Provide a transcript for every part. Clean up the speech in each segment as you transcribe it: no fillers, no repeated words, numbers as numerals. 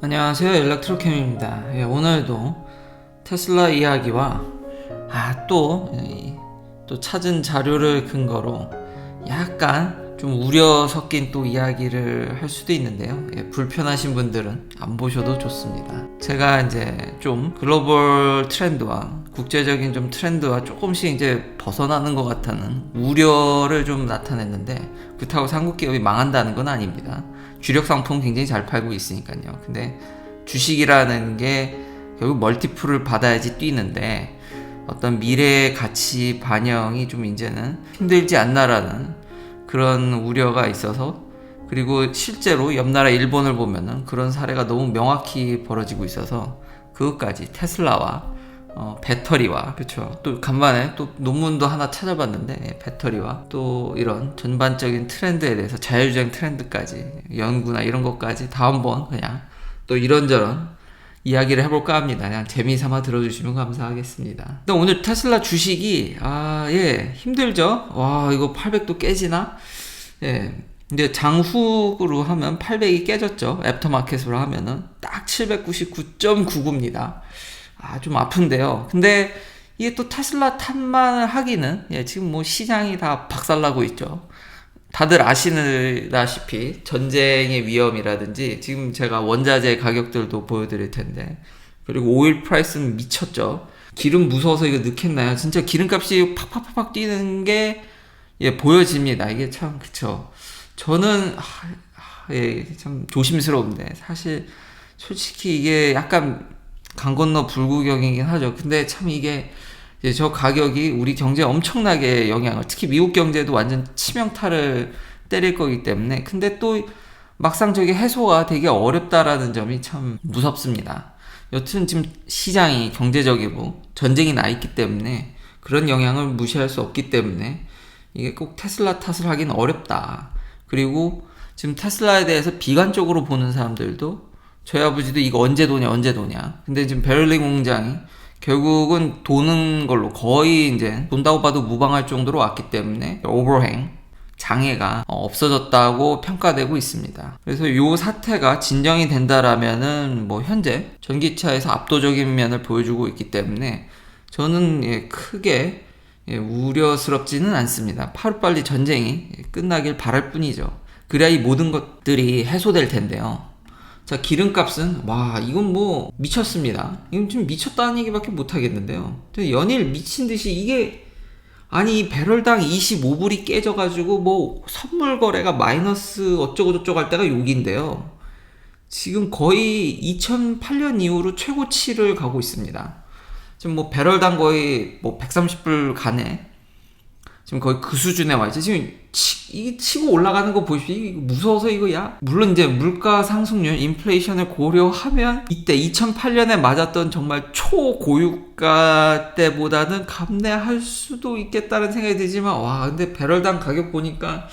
안녕하세요, 일렉트로캠입니다. 오늘도 테슬라 이야기와 또 찾은 자료를 근거로 약간 좀 우려 섞인 또 이야기를 할 수도 있는데요. 불편하신 분들은 안 보셔도 좋습니다. 제가 이제 좀 글로벌 트렌드와 국제적인 좀 트렌드와 조금씩 이제 벗어나는 것 같다는 우려를 좀 나타냈는데, 그렇다고 한국 기업이 망한다는 건 아닙니다. 주력 상품 굉장히 잘 팔고 있으니까요. 근데 주식이라는 게 결국 멀티플을 받아야지 뛰는데, 어떤 미래의 가치 반영이 좀 이제는 힘들지 않나라는 그런 우려가 있어서, 그리고 실제로 옆나라 일본을 보면은 그런 사례가 너무 명확히 벌어지고 있어서 그것까지 테슬라와 배터리와, 그렇죠, 또 간만에 또 논문도 하나 찾아봤는데, 배터리와 또 이런 전반적인 트렌드에 대해서 자율주행 트렌드까지 연구나 이런 것까지 다 한번 그냥 또 이런저런 이야기를 해볼까 합니다. 그냥 재미삼아 들어주시면 감사하겠습니다. 근데 오늘 테슬라 주식이 힘들죠. 와, 이거 800도 깨지나? 근데 장훅으로 하면 800이 깨졌죠. 애프터마켓으로 하면은 딱 799.99입니다. 좀 아픈데요. 근데 이게 또 테슬라 탓만 하기는, 지금 뭐 시장이 다 박살나고 있죠. 다들 아시다시피 전쟁의 위험이라든지, 지금 제가 원자재 가격들도 보여드릴 텐데, 그리고 오일 프라이스는 미쳤죠. 기름 무서워서 이거 넣겠나요? 진짜 기름값이 팍팍팍 뛰는 게 보여집니다. 이게 참, 그쵸. 저는 참 조심스러운데, 사실 솔직히 이게 약간 강 건너 불구경이긴 하죠. 근데 참 이게 저 가격이 우리 경제에 엄청나게 영향을, 특히 미국 경제도 완전 치명타를 때릴 거기 때문에, 근데 또 막상 저게 해소가 되게 어렵다라는 점이 참 무섭습니다. 여튼 지금 시장이 경제적이고 전쟁이 나 있기 때문에 그런 영향을 무시할 수 없기 때문에 이게 꼭 테슬라 탓을 하기는 어렵다. 그리고 지금 테슬라에 대해서 비관적으로 보는 사람들도, 저희 아버지도 이거 언제 도냐. 근데 지금 베를린 공장이 결국은 도는 걸로 거의 이제 돈다고 봐도 무방할 정도로 왔기 때문에 오버행, 장애가 없어졌다고 평가되고 있습니다. 그래서 이 사태가 진정이 된다라면은 뭐 현재 전기차에서 압도적인 면을 보여주고 있기 때문에 저는 크게 우려스럽지는 않습니다. 하루빨리 전쟁이 끝나길 바랄 뿐이죠. 그래야 이 모든 것들이 해소될 텐데요. 자, 기름값은 이건 뭐 미쳤습니다. 이건 좀 미쳤다는 얘기밖에 못 하겠는데요. 연일 미친 듯이 이게, 아니 배럴당 25불이 깨져가지고 뭐 선물 거래가 마이너스 어쩌고저쩌고 할 때가 욕인데요. 지금 거의 2008년 이후로 최고치를 가고 있습니다. 지금 뭐 배럴당 거의 뭐 130불 가네. 지금 거의 그 수준에 와 있죠. 지금 이 치고 올라가는 거 보십시오. 이거 무서워서 이거야. 물론 이제 물가 상승률, 인플레이션을 고려하면 이때 2008년에 맞았던 정말 초고유가 때보다는 감내할 수도 있겠다는 생각이 들지만, 근데 배럴당 가격 보니까,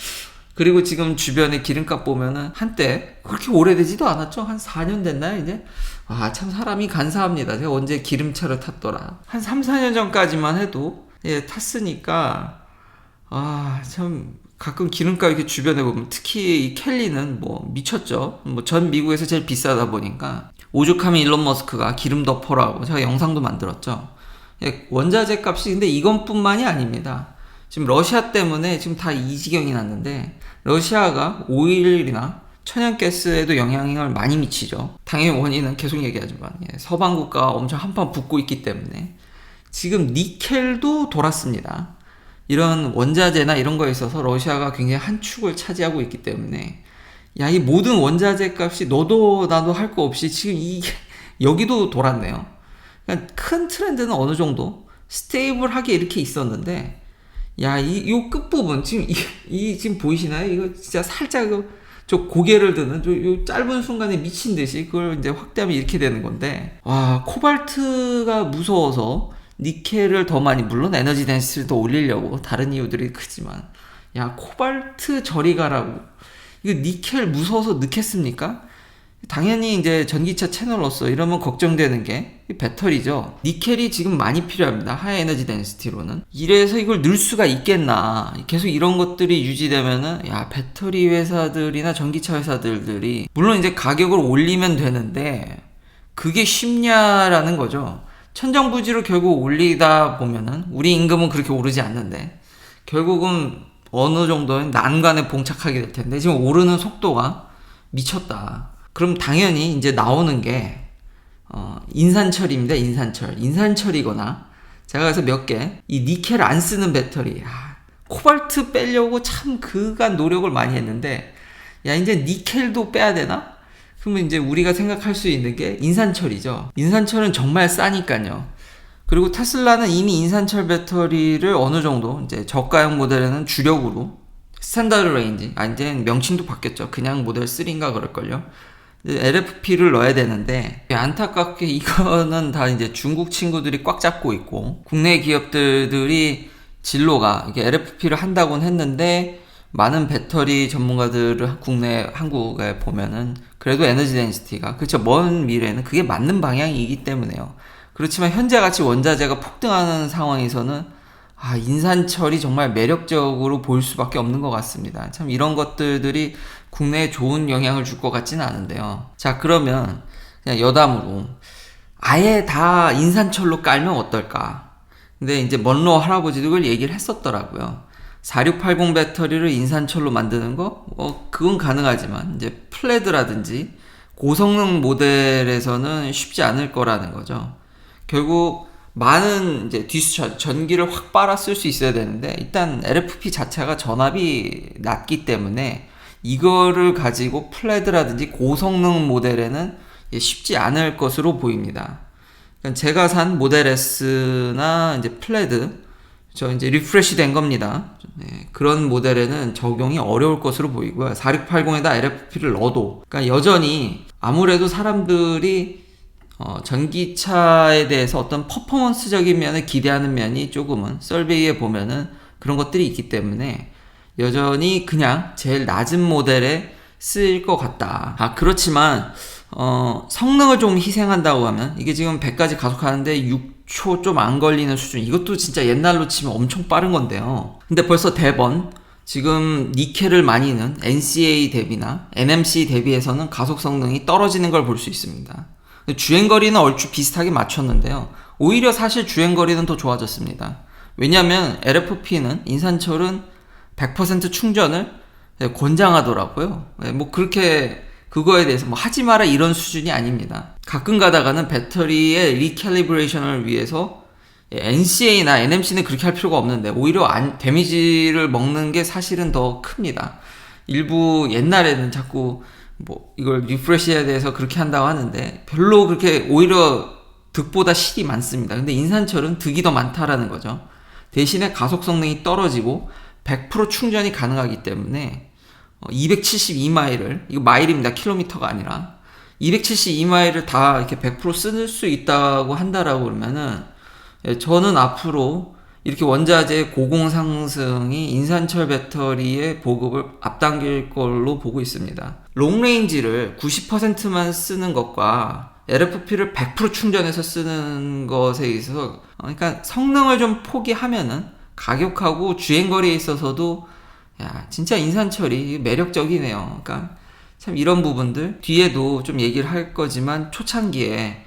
그리고 지금 주변에 기름값 보면은 한때 그렇게 오래되지도 않았죠. 한 4년 됐나요, 이제? 참 사람이 간사합니다. 제가 언제 기름차를 탔더라. 한 3, 4년 전까지만 해도 탔으니까, 참 가끔 기름값 이렇게 주변에 보면, 특히 이 켈리는 뭐 미쳤죠. 뭐 전 미국에서 제일 비싸다 보니까 오죽하면 일론 머스크가 기름 덮어라고 제가 영상도 만들었죠. 원자재 값이, 근데 이것뿐만이 아닙니다. 지금 러시아 때문에 지금 다 이 지경이 났는데, 러시아가 오일이나 천연가스에도 영향을 많이 미치죠. 당연히 원인은 계속 얘기하지만 서방 국가가 엄청 한판 붙고 있기 때문에 지금 니켈도 돌았습니다. 이런 원자재나 이런 거에 있어서 러시아가 굉장히 한 축을 차지하고 있기 때문에, 이 모든 원자재 값이 너도 나도 할 거 없이 지금 여기도 돌았네요. 그러니까 큰 트렌드는 어느 정도 스테이블하게 이렇게 있었는데, 이 끝부분 지금 보이시나요? 이거 진짜 살짝 저 고개를 드는 요 짧은 순간에 미친 듯이 그걸 이제 확대하면 이렇게 되는 건데, 코발트가 무서워서 니켈을 더 많이, 물론 에너지 덴시티를 더 올리려고 다른 이유들이 크지만, 코발트 저리 가라고. 이거 니켈 무서워서 넣겠습니까? 당연히 이제 전기차 채널로서 이러면 걱정되는 게 배터리죠. 니켈이 지금 많이 필요합니다. 하이 에너지 덴시티로는. 이래서 이걸 넣을 수가 있겠나. 계속 이런 것들이 유지되면은, 야, 배터리 회사들이나 전기차 회사들이, 물론 이제 가격을 올리면 되는데, 그게 쉽냐라는 거죠. 천정부지로 결국 올리다 보면은, 우리 임금은 그렇게 오르지 않는데, 결국은 어느 정도의 난관에 봉착하게 될 텐데, 지금 오르는 속도가 미쳤다. 그럼 당연히 이제 나오는 게 인산철입니다. 인산철이거나 제가 그래서 몇 개 이 니켈 안 쓰는 배터리, 코발트 빼려고 참 그간 노력을 많이 했는데, 야, 이제 니켈도 빼야 되나? 그러면 이제 우리가 생각할 수 있는 게 인산철이죠. 인산철은 정말 싸니까요. 그리고 테슬라는 이미 인산철 배터리를 어느 정도 이제 저가형 모델에는 주력으로 스탠다드 레인지, 이제 명칭도 바뀌었죠. 그냥 모델 3인가 그럴걸요. LFP를 넣어야 되는데, 안타깝게 이거는 다 이제 중국 친구들이 꽉 잡고 있고, 국내 기업들이 진로가 이게 LFP를 한다고는 했는데, 많은 배터리 전문가들을 국내 한국에 보면은 그래도 에너지 덴시티가, 그렇죠, 먼 미래에는 그게 맞는 방향이기 때문에요. 그렇지만 현재 같이 원자재가 폭등하는 상황에서는 인산철이 정말 매력적으로 보일 수밖에 없는 것 같습니다. 참 이런 것들이 국내에 좋은 영향을 줄 것 같지는 않은데요. 자, 그러면 그냥 여담으로 아예 다 인산철로 깔면 어떨까? 근데 이제 먼로 할아버지도 그걸 얘기를 했었더라고요. 4680 배터리를 인산철로 만드는 거? 그건 가능하지만 이제 플레드라든지 고성능 모델에서는 쉽지 않을 거라는 거죠. 결국 많은 이제 디스차지, 전기를 확 빨아 쓸 수 있어야 되는데, 일단 LFP 자체가 전압이 낮기 때문에 이거를 가지고 플레드라든지 고성능 모델에는 쉽지 않을 것으로 보입니다. 그러니까 제가 산 모델 S나 이제 플레드, 저 이제 리프레시 된 겁니다. 네, 그런 모델에는 적용이 어려울 것으로 보이고요. 4680에다 LFP를 넣어도, 그러니까 여전히 아무래도 사람들이 전기차에 대해서 어떤 퍼포먼스적인 면을 기대하는 면이 조금은 설베이에 보면은 그런 것들이 있기 때문에 여전히 그냥 제일 낮은 모델에 쓰일 것 같다. 그렇지만 성능을 좀 희생한다고 하면 이게 지금 100까지 가속하는데 6초 좀 안 걸리는 수준, 이것도 진짜 옛날로 치면 엄청 빠른 건데요. 근데 벌써 대번 지금 니켈을 많이 넣은 NCA 대비나 NMC 대비해서는 가속 성능이 떨어지는 걸 볼 수 있습니다. 주행거리는 얼추 비슷하게 맞췄는데요. 오히려 사실 주행거리는 더 좋아졌습니다. 왜냐하면 LFP는, 인산철은 100% 충전을 권장하더라고요. 뭐 그렇게 그거에 대해서 뭐 하지 마라 이런 수준이 아닙니다. 가끔 가다가는 배터리의 리캘리브레이션을 위해서 NCA나 NMC는 그렇게 할 필요가 없는데 오히려 데미지를 먹는 게 사실은 더 큽니다. 일부 옛날에는 자꾸 뭐 이걸 리프레시에 대해서 그렇게 한다고 하는데 별로 그렇게 오히려 득보다 실이 많습니다. 근데 인산철은 득이 더 많다라는 거죠. 대신에 가속 성능이 떨어지고 100% 충전이 가능하기 때문에 272마일을, 이거 마일입니다. 킬로미터가 아니라 272마일을 다 이렇게 100% 쓸 수 있다고 한다라고 그러면은, 저는 앞으로 이렇게 원자재 고공 상승이 인산철 배터리의 보급을 앞당길 걸로 보고 있습니다. 롱레인지를 90%만 쓰는 것과 LFP를 100% 충전해서 쓰는 것에 있어서, 그러니까 성능을 좀 포기하면은 가격하고 주행거리에 있어서도 진짜 인산철이 매력적이네요. 그러니까 참 이런 부분들 뒤에도 좀 얘기를 할 거지만, 초창기에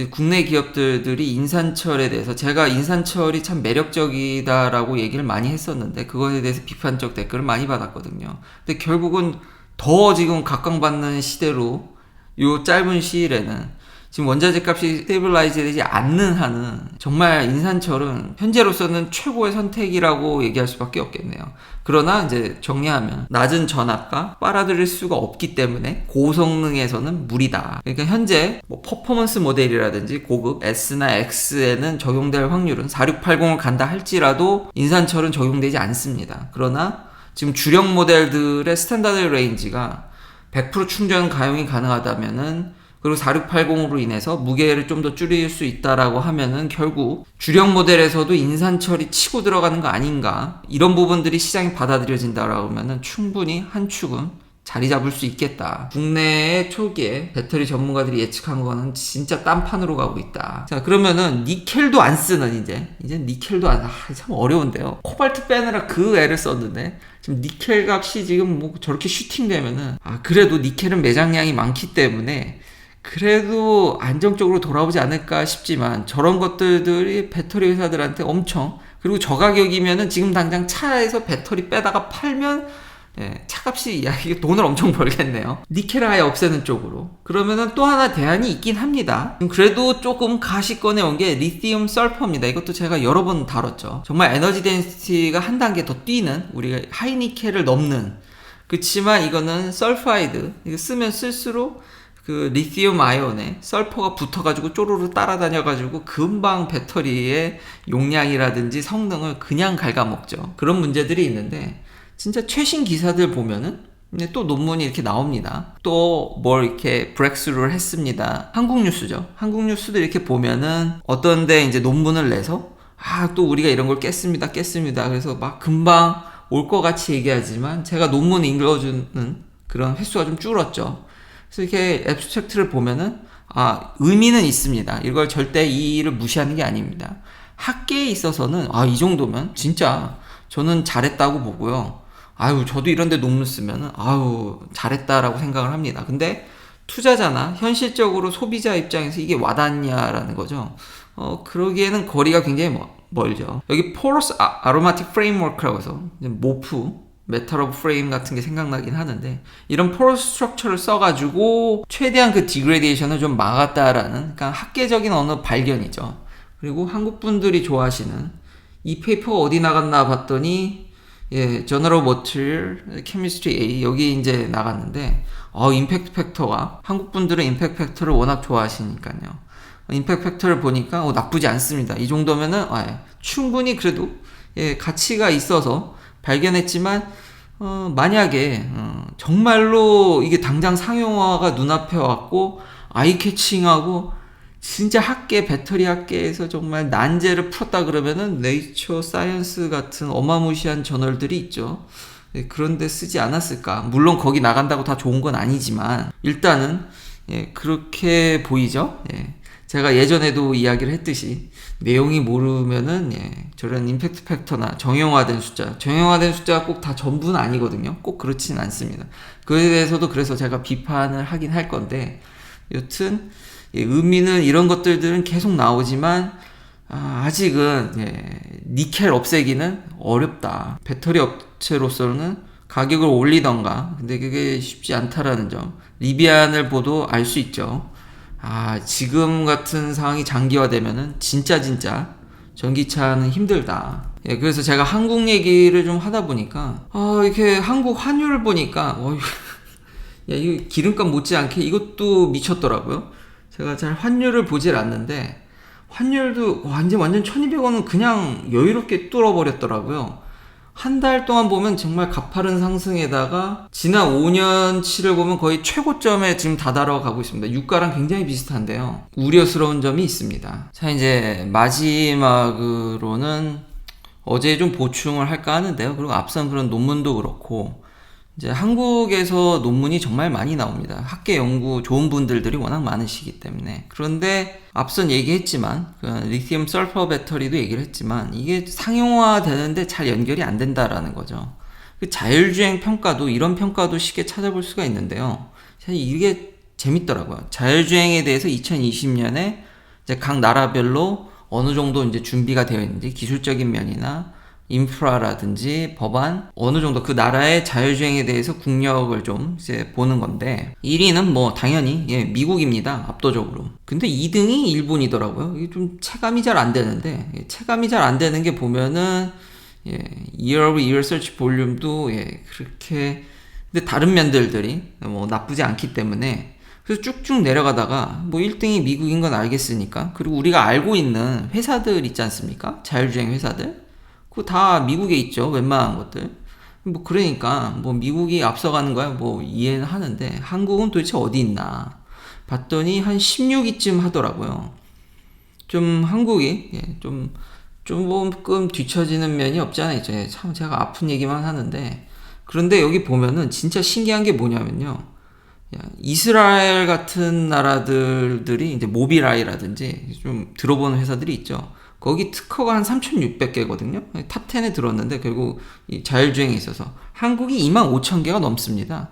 국내 기업들이 인산철에 대해서, 제가 인산철이 참 매력적이다라고 얘기를 많이 했었는데 그거에 대해서 비판적 댓글을 많이 받았거든요. 근데 결국은 더 지금 각광받는 시대로 요 짧은 시일에는 지금 원자재 값이 스테이블라이즈 되지 않는 한은 정말 인산철은 현재로서는 최고의 선택이라고 얘기할 수밖에 없겠네요. 그러나 이제 정리하면 낮은 전압과 빨아들일 수가 없기 때문에 고성능에서는 무리다. 그러니까 현재 뭐 퍼포먼스 모델이라든지 고급 S나 X에는 적용될 확률은 4680을 간다 할지라도 인산철은 적용되지 않습니다. 그러나 지금 주력 모델들의 스탠다드 레인지가 100% 충전 가용이 가능하다면은, 그리고 4680으로 인해서 무게를 좀 더 줄일 수 있다라고 하면은 결국 주력 모델에서도 인산철이 치고 들어가는 거 아닌가, 이런 부분들이 시장이 받아들여진다라고 하면은 충분히 한 축은 자리 잡을 수 있겠다. 국내의 초기에 배터리 전문가들이 예측한 거는 진짜 딴판으로 가고 있다. 자, 그러면은 니켈도 안 쓰는 이제 니켈도 참 어려운데요. 코발트 빼느라 그 애를 썼는데 지금 니켈 값이 지금 뭐 저렇게 슈팅되면은 그래도 니켈은 매장량이 많기 때문에 그래도 안정적으로 돌아오지 않을까 싶지만 저런 것들이 배터리 회사들한테 엄청, 그리고 저가격이면은 지금 당장 차에서 배터리 빼다가 팔면 차값이 이게 돈을 엄청 벌겠네요. 니켈을 아예 없애는 쪽으로. 그러면은 또 하나 대안이 있긴 합니다. 그래도 조금 가시 꺼내온 게 리튬 설퍼입니다. 이것도 제가 여러 번 다뤘죠. 정말 에너지 덴시티가 한 단계 더 뛰는, 우리가 하이니켈을 넘는, 그치만 이거는 설파이드, 이거 쓰면 쓸수록 그 리튬 아이온에 설퍼가 붙어가지고 쪼르르 따라다녀가지고 금방 배터리의 용량이라든지 성능을 그냥 갉아먹죠. 그런 문제들이 있는데 진짜 최신 기사들 보면은 또 논문이 이렇게 나옵니다. 또 뭘 이렇게 브렉스루를 했습니다. 한국 뉴스죠. 한국 뉴스도 이렇게 보면은 어떤데 이제 논문을 내서 또 우리가 이런 걸 깼습니다. 그래서 막 금방 올 것 같이 얘기하지만 제가 논문 읽어주는 그런 횟수가 좀 줄었죠. 그래서 이렇게 앱스트랙트를 보면은 의미는 있습니다. 이걸 절대 이 일을 무시하는 게 아닙니다. 학계에 있어서는 이 정도면 진짜 저는 잘했다고 보고요. 저도 이런데 논문 쓰면은 잘했다라고 생각을 합니다. 근데 투자자나 현실적으로 소비자 입장에서 이게 와닿냐라는 거죠. 그러기에는 거리가 굉장히 멀죠. 여기 Porous Aromatic Framework라고 해서 모프 메탈 오브 프레임 같은 게 생각나긴 하는데, 이런 포러스 스트럭처를 써가지고 최대한 그 디그레디에이션을 좀 막았다라는, 그러니까 학계적인 어느 발견이죠. 그리고 한국 분들이 좋아하시는 이 페이퍼가 어디 나갔나 봤더니 Journal of Material Chemistry A 여기 이제 나갔는데 임팩트 팩터가, 한국 분들은 임팩트 팩터를 워낙 좋아하시니까요. 임팩트 팩터를 보니까 나쁘지 않습니다. 이 정도면은 충분히 그래도 가치가 있어서 발견했지만 만약에 정말로 이게 당장 상용화가 눈앞에 왔고 아이캐칭하고 진짜 배터리 학계에서 정말 난제를 풀었다 그러면은 네이처 사이언스 같은 어마무시한 저널들이 있죠. 그런데 쓰지 않았을까? 물론 거기 나간다고 다 좋은 건 아니지만 일단은 그렇게 보이죠. 제가 예전에도 이야기를 했듯이 내용이 모르면은 저런 임팩트 팩터나 정형화된 숫자가 꼭 다 전부는 아니거든요. 꼭 그렇진 않습니다. 그에 대해서도 그래서 제가 비판을 하긴 할 건데, 여튼 의미는 이런 것들은 계속 나오지만 아직은 니켈 없애기는 어렵다. 배터리 업체로서는 가격을 올리던가, 근데 그게 쉽지 않다라는 점, 리비안을 보도 알 수 있죠. 지금 같은 상황이 장기화되면은 진짜 전기차는 힘들다. 그래서 제가 한국 얘기를 좀 하다 보니까 이렇게 한국 환율을 보니까 이거 기름값 못지않게 이것도 미쳤더라고요. 제가 잘 환율을 보질 않는데 환율도 완전 1200원은 그냥 여유롭게 뚫어버렸더라고요. 한 달 동안 보면 정말 가파른 상승에다가 지난 5년치를 보면 거의 최고점에 지금 다다라가고 있습니다. 유가랑 굉장히 비슷한데요. 우려스러운 점이 있습니다. 자, 이제 마지막으로는 어제 좀 보충을 할까 하는데요. 그리고 앞선 그런 논문도 그렇고, 이제 한국에서 논문이 정말 많이 나옵니다. 학계 연구 좋은 분들이 워낙 많으시기 때문에. 그런데 앞선 얘기했지만 리튬 설퍼 배터리도 얘기를 했지만 이게 상용화 되는데 잘 연결이 안 된다라는 거죠. 자율주행 평가도, 이런 평가도 쉽게 찾아볼 수가 있는데요. 사실 이게 재밌더라고요. 자율주행에 대해서 2020년에 이제 각 나라별로 어느 정도 이제 준비가 되어 있는지, 기술적인 면이나 인프라라든지 법안, 어느 정도 그 나라의 자율주행에 대해서 국력을 좀 이제 보는 건데, 1위는 당연히 미국입니다. 압도적으로. 근데 2등이 일본이더라고요. 이게 좀 체감이 잘 안 되는데, 체감이 잘 안 되는 게 보면은 year over year search 볼륨도 그렇게, 근데 다른 면들이 나쁘지 않기 때문에, 그래서 쭉쭉 내려가다가 1등이 미국인 건 알겠으니까, 그리고 우리가 알고 있는 회사들 있지 않습니까? 자율주행 회사들, 그거 다 미국에 있죠. 웬만한 것들. 그러니까 미국이 앞서가는 거야 이해는 하는데, 한국은 도대체 어디 있나 봤더니 한 16위쯤 하더라고요. 좀 한국이 조금 뒤처지는 면이 없지 않아 있죠. 참 제가 아픈 얘기만 하는데, 그런데 여기 보면은 진짜 신기한 게 뭐냐면요. 이스라엘 같은 나라들이 이제 모빌아이라든지 좀 들어보는 회사들이 있죠. 거기 특허가 한 3,600개거든요. 탑 10에 들었는데 결국 이 자율주행에 있어서 한국이 25,000개가 넘습니다.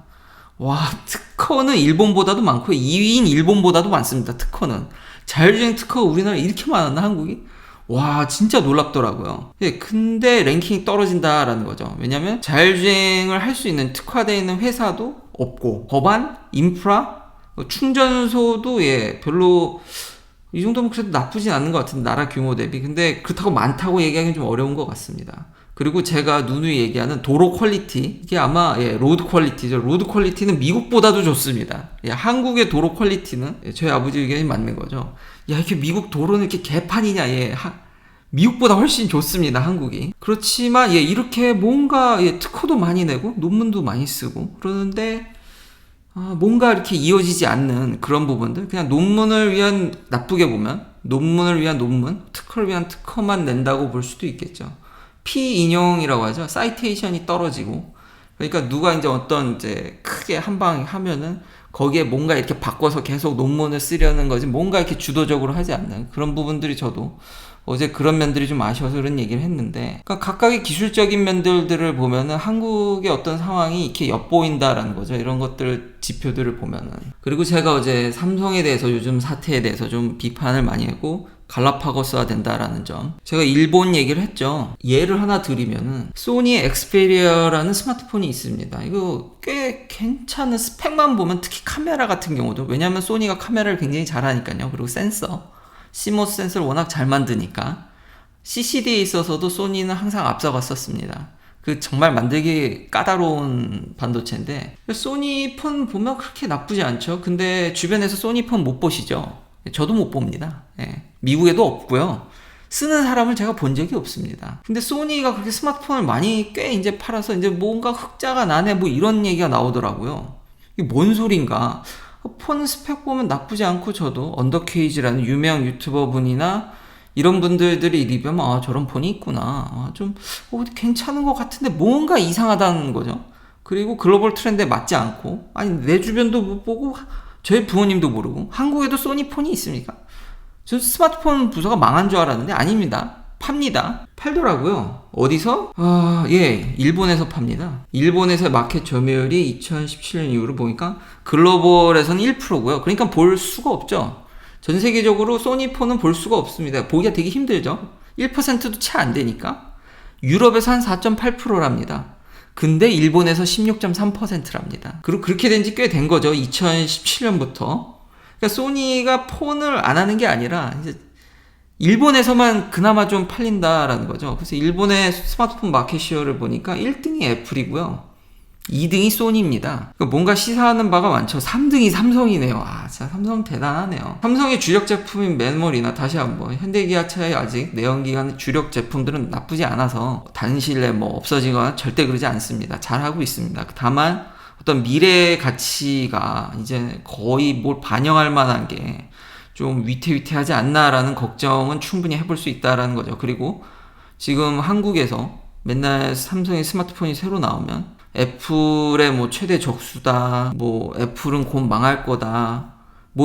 와, 특허는 일본보다도 많고 2위인 일본보다도 많습니다. 특허는. 자율주행 특허가 우리나라에 이렇게 많았나, 한국이? 와, 진짜 놀랍더라고요. 근데 랭킹이 떨어진다라는 거죠. 왜냐면 자율주행을 할 수 있는 특화되어 있는 회사도 없고, 법안, 인프라, 충전소도 별로 이 정도면 그래도 나쁘진 않은 것 같은데, 나라 규모 대비. 근데 그렇다고 많다고 얘기하기는 좀 어려운 것 같습니다. 그리고 제가 누누이 얘기하는 도로 퀄리티, 이게 아마 로드 퀄리티죠. 로드 퀄리티는 미국보다도 좋습니다. 한국의 도로 퀄리티는 저희 아버지 의견이 맞는 거죠. 이렇게 미국 도로는 이렇게 개판이냐? 미국보다 훨씬 좋습니다, 한국이. 그렇지만 이렇게 뭔가 특허도 많이 내고 논문도 많이 쓰고 그러는데 뭔가 이렇게 이어지지 않는 그런 부분들, 그냥 논문을 위한, 나쁘게 보면 논문을 위한 논문, 특허를 위한 특허만 낸다고 볼 수도 있겠죠. 피인용이라고 하죠. 사이테이션이 떨어지고, 그러니까 누가 이제 어떤 크게 한 방 하면은 거기에 뭔가 이렇게 바꿔서 계속 논문을 쓰려는 거지, 뭔가 이렇게 주도적으로 하지 않는 그런 부분들이, 저도 어제 그런 면들이 좀 아쉬워서 그런 얘기를 했는데, 그러니까 각각의 기술적인 면들을 보면은 한국의 어떤 상황이 이렇게 엿보인다라는 거죠. 이런 것들, 지표들을 보면은. 그리고 제가 어제 삼성에 대해서, 요즘 사태에 대해서 좀 비판을 많이 했고, 갈라파고스화 된다라는 점. 제가 일본 얘기를 했죠. 예를 하나 드리면은 소니의 엑스페리어라는 스마트폰이 있습니다. 이거 꽤 괜찮은, 스펙만 보면 특히 카메라 같은 경우도, 왜냐하면 소니가 카메라를 굉장히 잘하니까요. 그리고 센서, CMOS 센서를 워낙 잘 만드니까 CCD에 있어서도 소니는 항상 앞서갔었습니다. 그 정말 만들기 까다로운 반도체인데, 소니 폰 보면 그렇게 나쁘지 않죠. 근데 주변에서 소니 폰 못 보시죠? 저도 못 봅니다. 미국에도 없고요. 쓰는 사람을 제가 본 적이 없습니다. 근데 소니가 그렇게 스마트폰을 많이 꽤 이제 팔아서 이제 뭔가 흑자가 나네, 뭐 이런 얘기가 나오더라고요. 이게 뭔 소린가? 폰 스펙 보면 나쁘지 않고, 저도 언더케이지라는 유명 유튜버 분이나 이런 분들이 리뷰하면 저런 폰이 있구나, 좀 괜찮은 것 같은데 뭔가 이상하다는 거죠. 그리고 글로벌 트렌드에 맞지 않고, 아니 내 주변도 못 보고 저희 부모님도 모르고, 한국에도 소니 폰이 있습니까? 저 스마트폰 부서가 망한 줄 알았는데 아닙니다. 팝니다. 팔더라고요. 어디서? 일본에서 팝니다. 일본에서 마켓 점유율이 2017년 이후로 보니까 글로벌에서는 1%고요. 그러니까 볼 수가 없죠. 전 세계적으로 소니 폰은 볼 수가 없습니다. 보기가 되게 힘들죠. 1%도 채 안 되니까. 유럽에서 한 4.8%랍니다. 근데 일본에서 16.3%랍니다. 그리고 그렇게 된 지 꽤 된 거죠. 2017년부터. 그러니까 소니가 폰을 안 하는 게 아니라 이제 일본에서만 그나마 좀 팔린다라는 거죠. 그래서 일본의 스마트폰 마켓시어를 보니까 1등이 애플이고요. 2등이 소니입니다. 그러니까 뭔가 시사하는 바가 많죠. 3등이 삼성이네요. 진짜 삼성 대단하네요. 삼성의 주력 제품인 메모리나, 다시 한번 현대기아차의 아직 내연기관 주력 제품들은 나쁘지 않아서 단실에 없어지거나 절대 그러지 않습니다. 잘하고 있습니다. 다만 어떤 미래의 가치가 이제 거의 뭘 반영할 만한 게 좀 위태위태하지 않나라는 걱정은 충분히 해볼 수 있다라는 거죠. 그리고 지금 한국에서 맨날 삼성의 스마트폰이 새로 나오면 애플의 최대 적수다, 애플은 곧 망할 거다,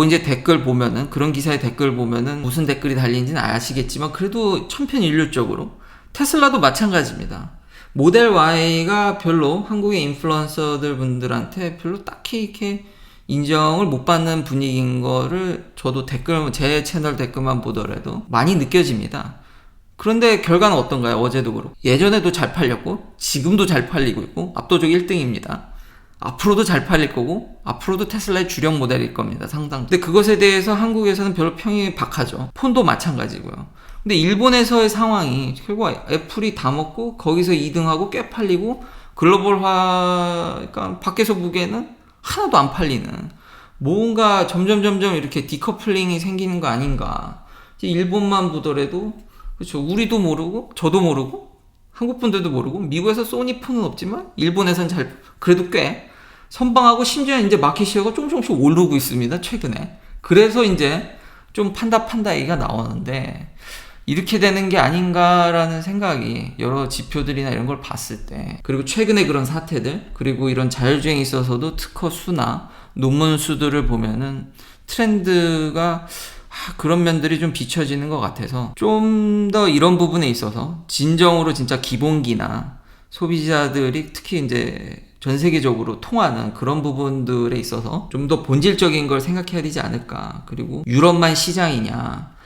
이제 댓글 보면은, 그런 기사의 댓글 보면은 무슨 댓글이 달리는지는 아시겠지만, 그래도 천편일률적으로 테슬라도 마찬가지입니다. 모델 Y가 별로 한국의 인플루언서들 분들한테 별로 딱히 이렇게 인정을 못 받는 분위기인 거를 저도 제 채널 댓글만 보더라도 많이 느껴집니다. 그런데 결과는 어떤가요? 어제도 그렇고, 예전에도 잘 팔렸고, 지금도 잘 팔리고 있고, 압도적 1등입니다. 앞으로도 잘 팔릴 거고, 앞으로도 테슬라의 주력 모델일 겁니다, 상당. 근데 그것에 대해서 한국에서는 별로 평이 박하죠. 폰도 마찬가지고요. 근데 일본에서의 상황이 결국 애플이 다 먹고, 거기서 2등하고 꽤 팔리고, 글로벌화, 그러니까 밖에서 보기에는 하나도 안 팔리는, 뭔가 점점 이렇게 디커플링이 생기는 거 아닌가. 일본만 보더라도, 그렇죠. 우리도 모르고, 저도 모르고, 한국 분들도 모르고, 미국에서 소니 폰은 없지만, 일본에선 그래도 꽤 선방하고, 심지어 이제 마켓시어가 조금씩 오르고 있습니다, 최근에. 그래서 이제 좀 판다 얘기가 나오는데, 이렇게 되는 게 아닌가라는 생각이 여러 지표들이나 이런 걸 봤을 때, 그리고 최근에 그런 사태들, 그리고 이런 자율주행에 있어서도 특허 수나 논문 수들을 보면은 트렌드가 그런 면들이 좀 비춰지는 것 같아서 좀 더 이런 부분에 있어서 진정으로 진짜 기본기나 소비자들이 특히 이제 전 세계적으로 통하는 그런 부분들에 있어서 좀 더 본질적인 걸 생각해야 되지 않을까. 그리고 유럽만 시장이냐.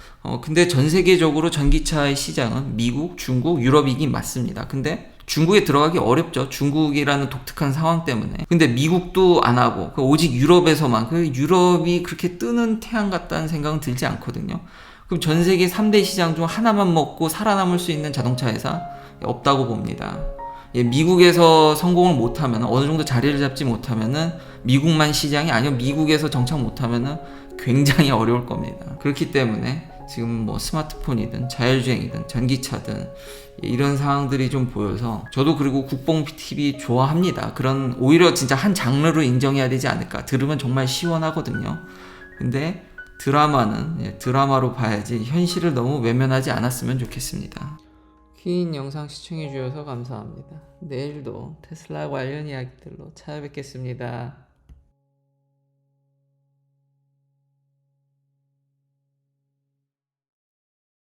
근데 전 세계적으로 전기차의 시장은 미국, 중국, 유럽이긴 맞습니다. 근데 중국에 들어가기 어렵죠. 중국이라는 독특한 상황 때문에. 근데 미국도 안 하고 오직 유럽에서만, 그 유럽이 그렇게 뜨는 태양 같다는 생각은 들지 않거든요. 그럼 전 세계 3대 시장 중 하나만 먹고 살아남을 수 있는 자동차 회사 없다고 봅니다. 예, 미국에서 성공을 못하면, 어느 정도 자리를 잡지 못하면은 미국만 시장이 아니요, 미국에서 정착 못하면은 굉장히 어려울 겁니다. 그렇기 때문에 지금 뭐 스마트폰이든 자율주행이든 전기차든 이런 상황들이 좀 보여서, 저도 그리고 국뽕 TV 좋아합니다. 그런 오히려 진짜 한 장르로 인정해야 되지 않을까. 들으면 정말 시원하거든요. 근데 드라마는 드라마로 봐야지 현실을 너무 외면하지 않았으면 좋겠습니다. 긴 영상 시청해 주셔서 감사합니다. 내일도 테슬라 관련 이야기들로 찾아뵙겠습니다.